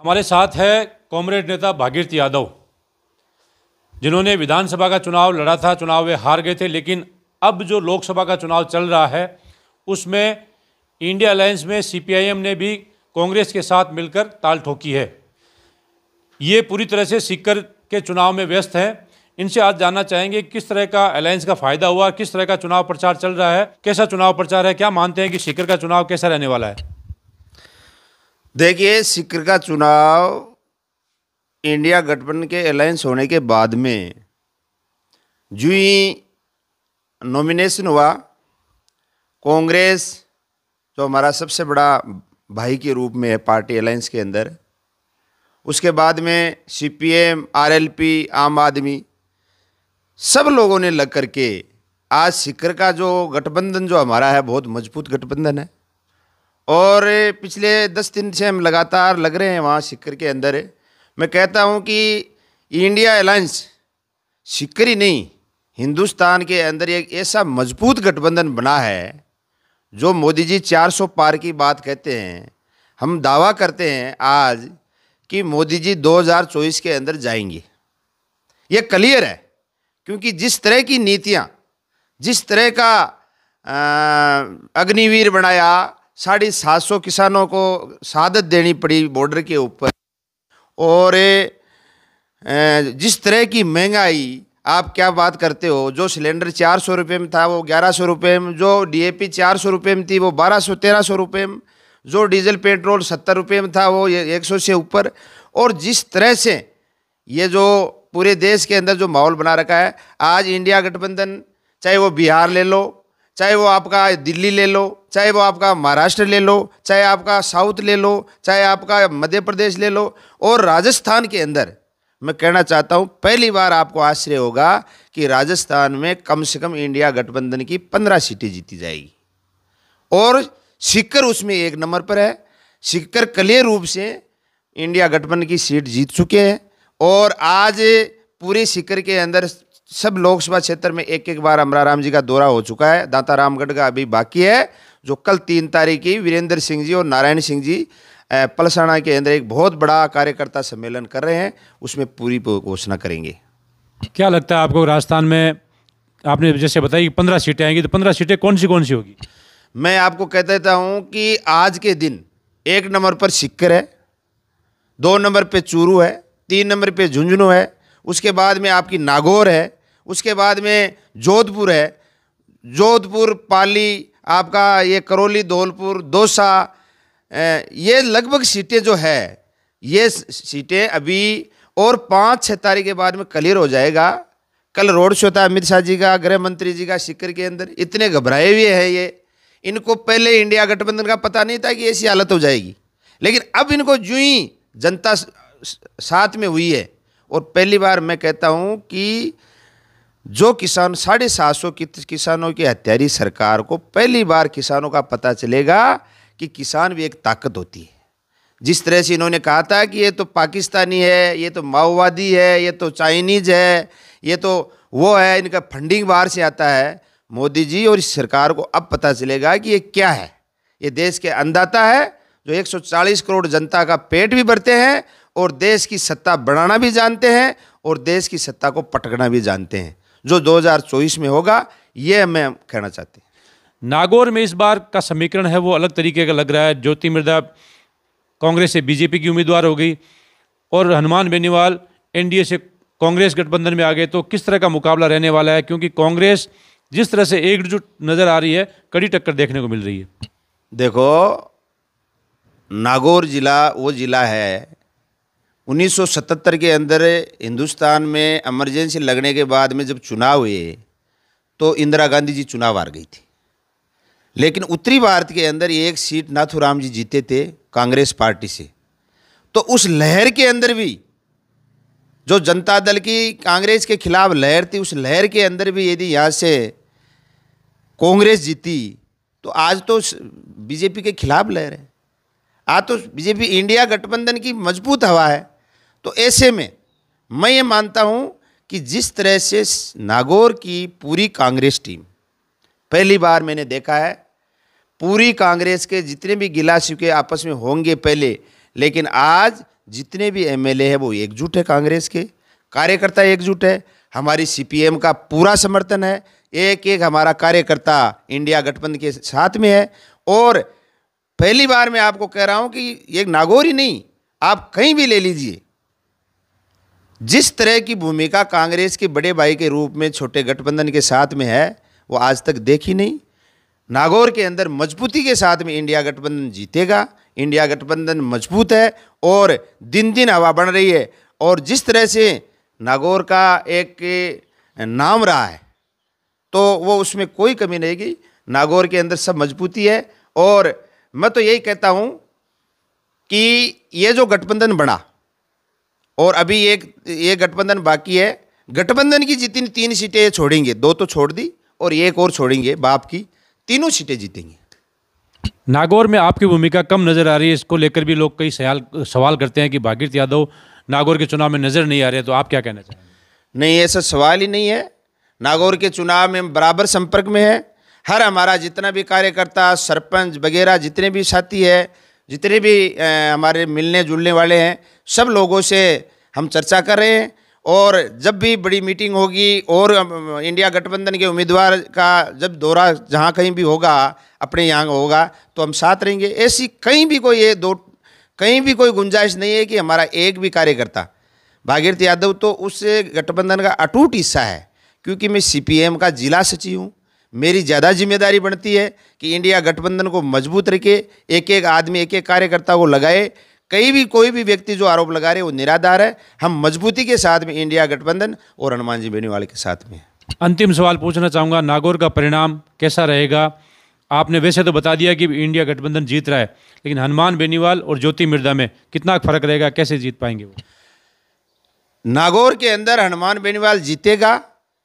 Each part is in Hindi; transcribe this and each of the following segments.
हमारे साथ है कॉमरेड नेता भागीरथ यादव, जिन्होंने विधानसभा का चुनाव लड़ा था। चुनाव वे हार गए थे, लेकिन अब जो लोकसभा का चुनाव चल रहा है उसमें इंडिया अलायंस में सीपीआईएम ने भी कांग्रेस के साथ मिलकर ताल ठोकी है। ये पूरी तरह से सीकर के चुनाव में व्यस्त हैं। इनसे आज जानना चाहेंगे किस तरह का अलायंस का फायदा हुआ, किस तरह का चुनाव प्रचार चल रहा है, कैसा चुनाव प्रचार है, क्या मानते हैं कि सीकर का चुनाव कैसा रहने वाला है। देखिए, सीकर का चुनाव इंडिया गठबंधन के अलायंस होने के बाद में जो ही नॉमिनेशन हुआ, कांग्रेस जो हमारा सबसे बड़ा भाई के रूप में है पार्टी अलायंस के अंदर, उसके बाद में सीपीएम, आरएलपी, आम आदमी, सब लोगों ने लग करके आज सीकर का जो गठबंधन जो हमारा है बहुत मजबूत गठबंधन है। और पिछले 10 दिन से हम लगातार लग रहे हैं वहाँ सीकर के अंदर। मैं कहता हूँ कि इंडिया अलायंस सीकर ही नहीं, हिंदुस्तान के अंदर एक ऐसा मजबूत गठबंधन बना है। जो मोदी जी 400 पार की बात कहते हैं, हम दावा करते हैं आज कि मोदी जी 2024 के अंदर जाएंगे। ये क्लियर है, क्योंकि जिस तरह की नीतियाँ, जिस तरह का अग्निवीर बनाया, 750 किसानों को शहादत देनी पड़ी बॉर्डर के ऊपर, और जिस तरह की महंगाई, आप क्या बात करते हो। जो सिलेंडर 400 रुपये में था वो 1100 रुपये में, जो डीएपी 400 रुपये में थी वो 1200-1300 रुपये में, जो डीजल पेट्रोल 70 रुपये में था वो 100 से ऊपर। और जिस तरह से ये जो पूरे देश के अंदर जो माहौल बना रखा है, आज इंडिया गठबंधन, चाहे वो बिहार ले लो, चाहे वो आपका दिल्ली ले लो, चाहे वो आपका महाराष्ट्र ले लो, चाहे आपका साउथ ले लो, चाहे आपका मध्य प्रदेश ले लो, और राजस्थान के अंदर मैं कहना चाहता हूँ पहली बार आपको आश्चर्य होगा कि राजस्थान में कम से कम इंडिया गठबंधन की 15 सीटें जीती जाएगी। और सीकर उसमें 1 नंबर पर है। सीकर क्लियर रूप से इंडिया गठबंधन की सीट जीत चुके हैं। और आज पूरे सीकर के अंदर सब लोकसभा क्षेत्र में एक बार अमराराम जी का दौरा हो चुका है। दाता रामगढ़ का अभी बाकी है, जो कल 3 तारीख की वीरेंद्र सिंह जी और नारायण सिंह जी पलसाना के अंदर एक बहुत बड़ा कार्यकर्ता सम्मेलन कर रहे हैं, उसमें पूरी घोषणा करेंगे। क्या लगता है आपको, राजस्थान में आपने जैसे बताया कि 15 सीटें आएंगी, तो 15 सीटें कौन सी होगी। मैं आपको कह देता हूं कि आज के दिन 1 नंबर पर सीकर है, 2 नंबर पे चूरू है, 3 नंबर पे झुंझुनू है, उसके बाद में आपकी नागौर है, उसके बाद में जोधपुर है, जोधपुर, पाली, आपका ये करौली, धौलपुर, दौसा, ये लगभग सीटें जो है, ये सीटें अभी और 5-6 तारीख के बाद में क्लियर हो जाएगा। कल रोड शो था अमित शाह जी का, गृह मंत्री जी का सीकर के अंदर। इतने घबराए हुए हैं ये, इनको पहले इंडिया गठबंधन का पता नहीं था कि ऐसी हालत हो जाएगी, लेकिन अब इनको जो ही जनता साथ में हुई है। और पहली बार मैं कहता हूँ कि जो किसान 750 किसानों की हत्यारी सरकार को पहली बार किसानों का पता चलेगा कि किसान भी एक ताकत होती है। जिस तरह से इन्होंने कहा था कि ये तो पाकिस्तानी है, ये तो माओवादी है, ये तो चाइनीज है, ये तो वो है, इनका फंडिंग बाहर से आता है, मोदी जी और इस सरकार को अब पता चलेगा कि ये क्या है। ये देश के अन्नदाता है, जो 140 करोड़ जनता का पेट भी भरते हैं, और देश की सत्ता बढ़ाना भी जानते हैं, और देश की सत्ता को पटकना भी जानते हैं, जो 2024 में होगा, ये मैं कहना चाहते हैं। नागौर में इस बार का समीकरण है वो अलग तरीके का लग रहा है। ज्योति मिर्धा कांग्रेस से बीजेपी की उम्मीदवार हो गई, और हनुमान बेनीवाल एनडीए से कांग्रेस गठबंधन में आ गए। तो किस तरह का मुकाबला रहने वाला है, क्योंकि कांग्रेस जिस तरह से एकजुट नज़र आ रही है, कड़ी टक्कर देखने को मिल रही है। देखो, नागौर जिला वो जिला है, 1977 के अंदर हिंदुस्तान में इमरजेंसी लगने के बाद में जब चुनाव हुए तो इंदिरा गांधी जी चुनाव हार गई थी। लेकिन उत्तरी भारत के अंदर एक सीट नाथूराम जी जीते थे कांग्रेस पार्टी से। तो उस लहर के अंदर भी जो जनता दल की कांग्रेस के खिलाफ लहर थी, उस लहर के अंदर भी यदि यहाँ से कांग्रेस जीती तो आज तो बीजेपी के खिलाफ लहर है, आज तो बीजेपी इंडिया गठबंधन की मजबूत हवा है। तो ऐसे में मैं ये मानता हूँ कि जिस तरह से नागौर की पूरी कांग्रेस टीम, पहली बार मैंने देखा है, पूरी कांग्रेस के जितने भी गिला शिकवे आपस में होंगे पहले, लेकिन आज जितने भी एमएलए है वो एकजुट है, कांग्रेस के कार्यकर्ता एकजुट है, हमारी सीपीएम का पूरा समर्थन है, एक एक हमारा कार्यकर्ता इंडिया गठबंधन के साथ में है। और पहली बार मैं आपको कह रहा हूं कि ये नागौर ही नहीं, आप कहीं भी ले लीजिए, जिस तरह की भूमिका कांग्रेस के बड़े भाई के रूप में छोटे गठबंधन के साथ में है वो आज तक देखी नहीं। नागौर के अंदर मजबूती के साथ में इंडिया गठबंधन जीतेगा। इंडिया गठबंधन मजबूत है और दिन दिन हवा बढ़ रही है। और जिस तरह से नागौर का एक नाम रहा है तो वो उसमें कोई कमी नहीं रहेगी। नागौर के अंदर सब मजबूती है। और मैं तो यही कहता हूँ कि ये जो गठबंधन बना और अभी ये गठबंधन बाकी है, गठबंधन की जितनी 3 सीटें छोड़ेंगे, 2 तो छोड़ दी और एक और छोड़ेंगे बाप की, तीनों सीटें जीतेंगे। नागौर में आपकी भूमिका कम नज़र आ रही है, इसको लेकर भी लोग कई सवाल करते हैं कि भागीरथ यादव नागौर के चुनाव में नज़र नहीं आ रहे, तो आप क्या कहना चाहेंगे? नहीं, ऐसा सवाल ही नहीं है। नागौर के चुनाव में बराबर संपर्क में है। हर हमारा जितना भी कार्यकर्ता, सरपंच वगैरह जितने भी साथी है, जितने भी हमारे मिलने जुलने वाले हैं, सब लोगों से हम चर्चा कर रहे हैं। और जब भी बड़ी मीटिंग होगी और इंडिया गठबंधन के उम्मीदवार का जब दौरा जहाँ कहीं भी होगा, अपने यहाँ होगा, तो हम साथ रहेंगे। ऐसी कहीं भी कोई गुंजाइश नहीं है कि हमारा एक भी कार्यकर्ता, भागीरथ यादव तो उस गठबंधन का अटूट हिस्सा है, क्योंकि मैं सीपीएम का जिला सचिव हूँ। मेरी ज़्यादा जिम्मेदारी बनती है कि इंडिया गठबंधन को मजबूत रखे, एक एक आदमी, एक एक कार्यकर्ता को लगाए। कोई भी व्यक्ति जो आरोप लगा रहे वो निराधार है। हम मजबूती के साथ में इंडिया गठबंधन और हनुमान जी बेनीवाल के साथ में। अंतिम सवाल पूछना चाहूँगा, नागौर का परिणाम कैसा रहेगा? आपने वैसे तो बता दिया कि इंडिया गठबंधन जीत रहा है, लेकिन हनुमान बेनीवाल और ज्योति मिर्धा में कितना फर्क रहेगा, कैसे जीत पाएंगे वो? नागौर के अंदर हनुमान बेनीवाल जीतेगा,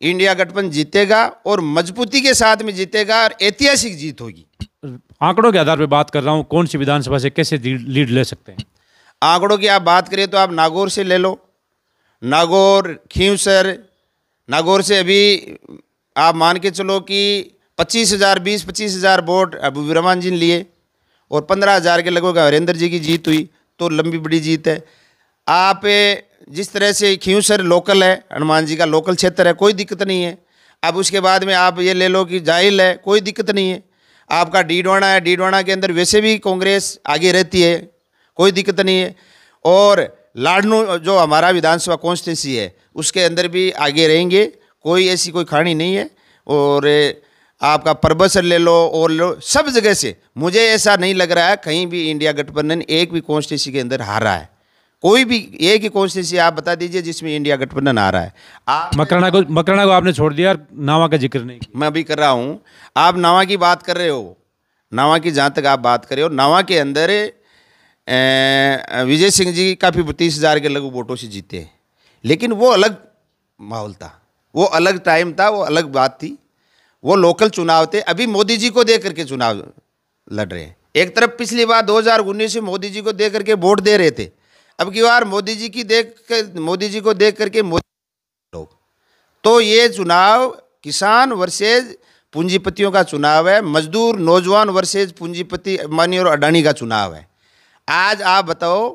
इंडिया गठबंधन जीतेगा और मजबूती के साथ में जीतेगा और ऐतिहासिक जीत होगी। आंकड़ों के आधार पर बात कर रहा हूँ, कौन सी विधानसभा से कैसे लीड ले सकते हैं? आंकड़ों की आप बात करें तो आप नागौर से ले लो, नागौर, खींवसर। नागौर से अभी आप मान के चलो कि 25,000 वोट अबू रहमान जी ने लिए और 15,000 के लगभग हरेंद्र जी की जीत हुई, तो लंबी बड़ी जीत है। आप जिस तरह से खींवसर लोकल है, हनुमान जी का लोकल क्षेत्र है, कोई दिक्कत नहीं है। अब उसके बाद में आप ये ले लो कि जाहिल है, कोई दिक्कत नहीं है। आपका डीडवाना है, डीडवाना के अंदर वैसे भी कांग्रेस आगे रहती है, कोई दिक्कत नहीं है। और लाडनू जो हमारा विधानसभा कॉन्स्टिट्यूंसी है उसके अंदर भी आगे रहेंगे, कोई ऐसी कोई खानी नहीं है। और आपका परबसर ले लो और लो, सब जगह से मुझे ऐसा नहीं लग रहा है कहीं भी इंडिया गठबंधन एक भी कॉन्स्टिट्यूंसी के अंदर हार रहा है। कोई भी एक ही कॉन्स्टिट्यूंसी आप बता दीजिए जिसमें इंडिया गठबंधन आ रहा है। आप मकराना को आपने छोड़ दिया, नावा का जिक्र नहीं किया। मैं अभी कर रहा हूँ। आप नावा की बात कर रहे हो, नावा की जहाँ तक आप बात कर रहे हो, नावा के अंदर विजय सिंह जी काफ़ी 32,000 के लगभग वोटों से जीते हैं, लेकिन वो अलग माहौल था, वो अलग टाइम था, वो अलग बात थी, वो लोकल चुनाव थे। अभी मोदी जी को देख करके चुनाव लड़ रहे हैं। एक तरफ पिछली बार 2019 में मोदी जी को देख करके वोट दे रहे थे, अब की बार मोदी जी को देख करके मोदी लोग। तो ये चुनाव किसान वर्सेज पूंजीपतियों का चुनाव है, मजदूर नौजवान वर्सेज पूंजीपति अंबानी और अडानी का चुनाव है। आज आप बताओ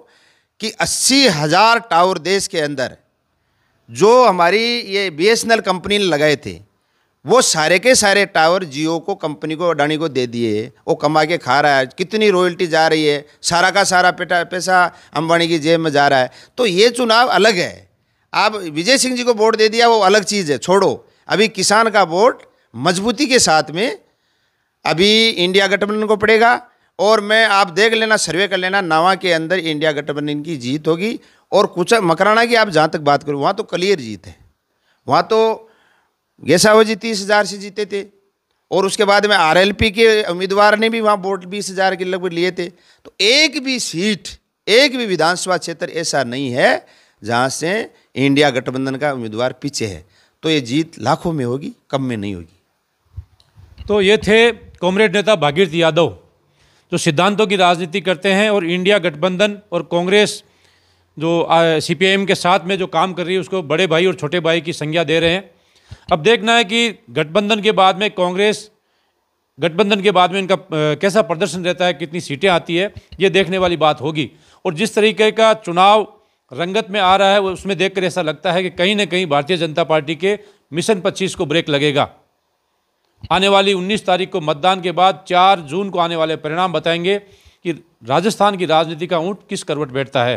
कि 80,000 टावर देश के अंदर जो हमारी ये बीएसएनएल कंपनी ने लगाए थे, वो सारे के सारे टावर जियो को, कंपनी को, अडानी को दे दिए। वो कमा के खा रहा है, कितनी रॉयल्टी जा रही है, सारा का सारा पैसा अंबानी की जेब में जा रहा है। तो ये चुनाव अलग है। आप विजय सिंह जी को वोट दे दिया वो अलग चीज़ है, छोड़ो। अभी किसान का वोट मजबूती के साथ में अभी इंडिया गठबंधन को पड़ेगा। और मैं आप देख लेना, सर्वे कर लेना, नावा के अंदर इंडिया गठबंधन की जीत होगी। और कुछ मकराना की आप जहाँ तक बात करो, वहाँ तो क्लियर जीत है। वहाँ तो गेसावो जी 30,000 से जीते थे और उसके बाद में आरएलपी के उम्मीदवार ने भी वहाँ वोट 20,000 के लगभग लिए थे। तो एक भी सीट, एक भी विधानसभा क्षेत्र ऐसा नहीं है जहाँ से इंडिया गठबंधन का उम्मीदवार पीछे है। तो ये जीत लाखों में होगी, कम में नहीं होगी। तो ये थे कॉमरेड नेता भागीरथ यादव, जो सिद्धांतों की राजनीति करते हैं और इंडिया गठबंधन और कांग्रेस जो सीपीआईएम के साथ में जो काम कर रही है उसको बड़े भाई और छोटे भाई की संज्ञा दे रहे हैं। अब देखना है कि गठबंधन के बाद में कांग्रेस गठबंधन के बाद में इनका कैसा प्रदर्शन रहता है, कितनी सीटें आती है, ये देखने वाली बात होगी। और जिस तरीके का चुनाव रंगत में आ रहा है, वो उसमें देखकर ऐसा लगता है कि कहीं ना कहीं भारतीय जनता पार्टी के मिशन 25 को ब्रेक लगेगा। आने वाली 19 तारीख को मतदान के बाद 4 जून को आने वाले परिणाम बताएंगे कि राजस्थान की राजनीति का ऊंट किस करवट बैठता है।